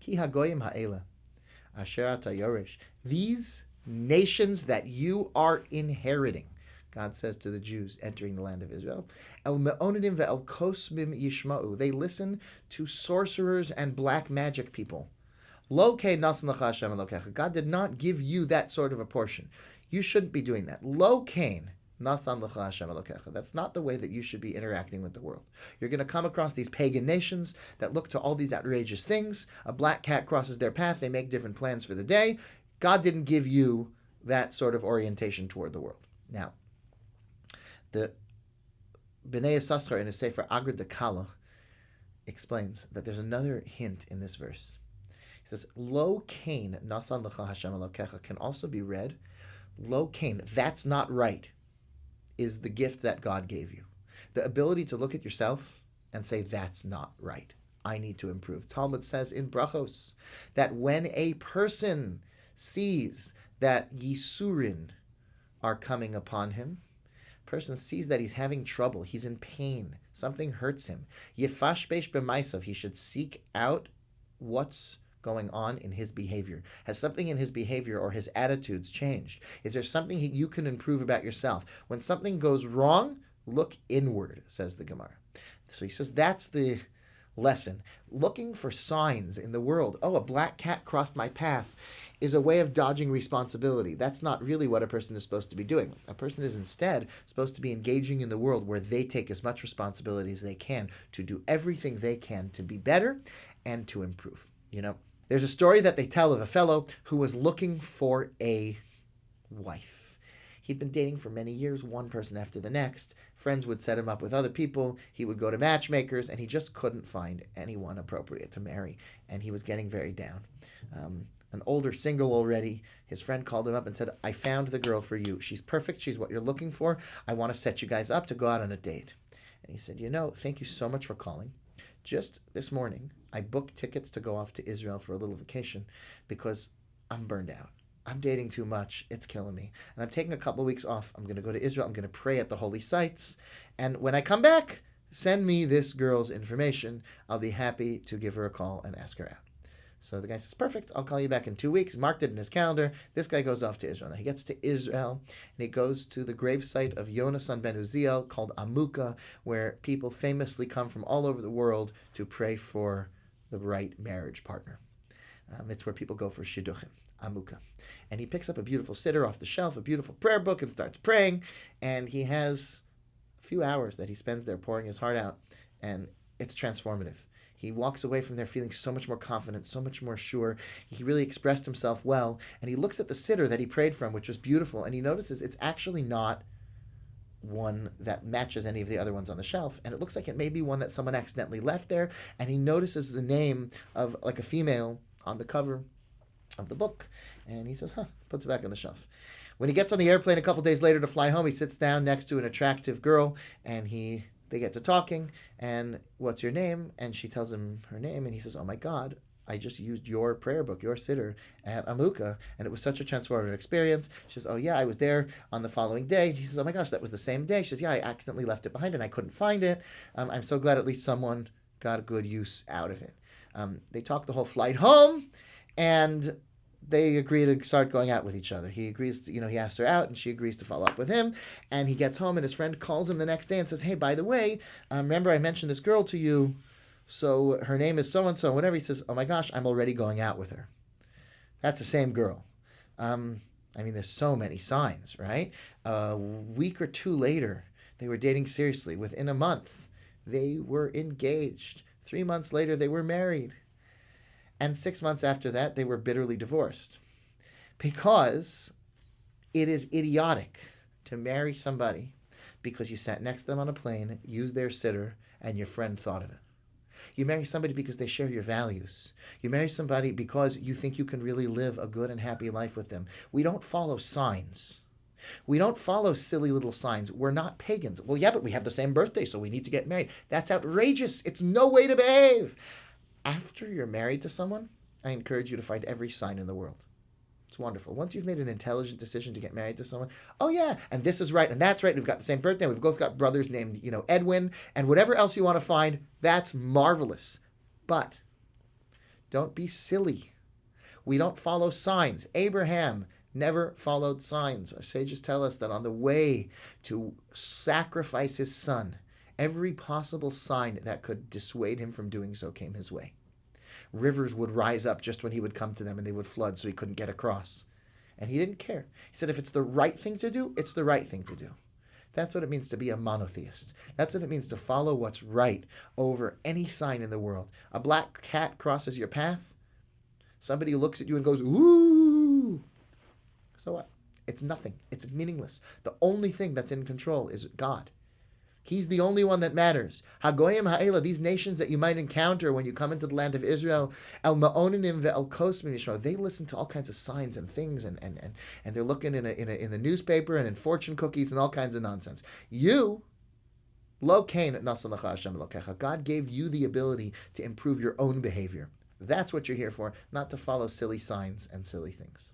Ki hagoyim ha'ela, asher ata yoresh. These nations that you are inheriting, God says to the Jews entering the land of Israel, El me'onidim ve'el kosmim yishma'u. They listen to sorcerers and black magic people. Lo kein nasan lecha Hashem Elokecha. God did not give you that sort of a portion. You shouldn't be doing that. Lo kein nasan lecha Hashem Elokecha. That's not the way that you should be interacting with the world. You're going to come across these pagan nations that look to all these outrageous things. A black cat crosses their path. They make different plans for the day. God didn't give you that sort of orientation toward the world. Now, the Bnei Yissaschar in his Sefer Agrid de Kala explains that there's another hint in this verse. He says, Lo kain nasan lecha Hashem Elokecha can also be read, Lo kain, that's not right, is the gift that God gave you. The ability to look at yourself and say, that's not right. I need to improve. Talmud says in Brachos that when a person sees that Yisurin are coming upon him, person sees that he's having trouble, he's in pain, something hurts him, Yefashbesh b'maisav, he should seek out what's going on in his behavior. Has something in his behavior or his attitudes changed? Is there something you can improve about yourself? When something goes wrong, look inward, says the Gemara. So he says that's the lesson. Looking for signs in the world. Oh, a black cat crossed my path is a way of dodging responsibility. That's not really what a person is supposed to be doing. A person is instead supposed to be engaging in the world where they take as much responsibility as they can to do everything they can to be better and to improve. You know, there's a story that they tell of a fellow who was looking for a wife. He'd been dating for many years, one person after the next. Friends would set him up with other people. He would go to matchmakers, and he just couldn't find anyone appropriate to marry. And he was getting very down. An older single already, his friend called him up and said, I found the girl for you. She's perfect. She's what you're looking for. I want to set you guys up to go out on a date. And he said, thank you so much for calling. Just this morning, I booked tickets to go off to Israel for a little vacation because I'm burned out. I'm dating too much. It's killing me. And I'm taking a couple of weeks off. I'm going to go to Israel. I'm going to pray at the holy sites. And when I come back, send me this girl's information. I'll be happy to give her a call and ask her out. So the guy says, perfect. I'll call you back in 2 weeks. Marked it in his calendar. This guy goes off to Israel. Now he gets to Israel and he goes to the gravesite of Yonasan ben Uziel called Amuka, where people famously come from all over the world to pray for the right marriage partner. It's where people go for shidduchim. Amuka. And he picks up a beautiful siddur off the shelf, a beautiful prayer book, and starts praying. And he has a few hours that he spends there pouring his heart out, and it's transformative. He walks away from there feeling so much more confident, so much more sure. He really expressed himself well. And he looks at the siddur that he prayed from, which was beautiful, and he notices it's actually not one that matches any of the other ones on the shelf. And it looks like it may be one that someone accidentally left there. And he notices the name of like a female on the cover of the book, and he says, puts it back on the shelf. When he gets on the airplane a couple days later to fly home, he sits down next to an attractive girl, and they get to talking, and what's your name? And she tells him her name, and he says, oh my God, I just used your prayer book, your siddur at Amuka, and it was such a transformative experience. She says, oh yeah, I was there on the following day. He says, oh my gosh, that was the same day. She says, yeah, I accidentally left it behind and I couldn't find it. I'm so glad at least someone got a good use out of it. They talk the whole flight home, and they agree to start going out with each other. He agrees to, he asks her out, and she agrees to follow up with him. And he gets home, and his friend calls him the next day and says, hey, by the way, remember I mentioned this girl to you, so her name is so-and-so, and whatever. He says, oh my gosh, I'm already going out with her. That's the same girl. There's so many signs, right? A week or two later, they were dating seriously. Within a month, they were engaged. 3 months later, they were married. And 6 months after that, they were bitterly divorced. Because it is idiotic to marry somebody because you sat next to them on a plane, used their siddur, and your friend thought of it. You marry somebody because they share your values. You marry somebody because you think you can really live a good and happy life with them. We don't follow signs. We don't follow silly little signs. We're not pagans. Well, yeah, but we have the same birthday, so we need to get married. That's outrageous. It's no way to behave. After you're married to someone, I encourage you to find every sign in the world. It's wonderful. Once you've made an intelligent decision to get married to someone, oh yeah, and this is right, and that's right, we've got the same birthday, we've both got brothers named, Edwin, and whatever else you want to find, that's marvelous. But Don't be silly. We don't follow signs. Abraham never followed signs. Our sages tell us that on the way to sacrifice his son, every possible sign that could dissuade him from doing so came his way. Rivers would rise up just when he would come to them and they would flood so he couldn't get across. And he didn't care. He said, if it's the right thing to do, it's the right thing to do. That's what it means to be a monotheist. That's what it means to follow what's right over any sign in the world. A black cat crosses your path. Somebody looks at you and goes, ooh. So what? It's nothing. It's meaningless. The only thing that's in control is God. He's the only one that matters. Hagoyim ha'ela, these nations that you might encounter when you come into the land of Israel, el ma'oninim ve'el kosmim yishmo, they listen to all kinds of signs and things, and they're looking in the newspaper and in fortune cookies and all kinds of nonsense. You, lo kain nasan lecha Hashem Elokecha, God gave you the ability to improve your own behavior. That's what you're here for, not to follow silly signs and silly things.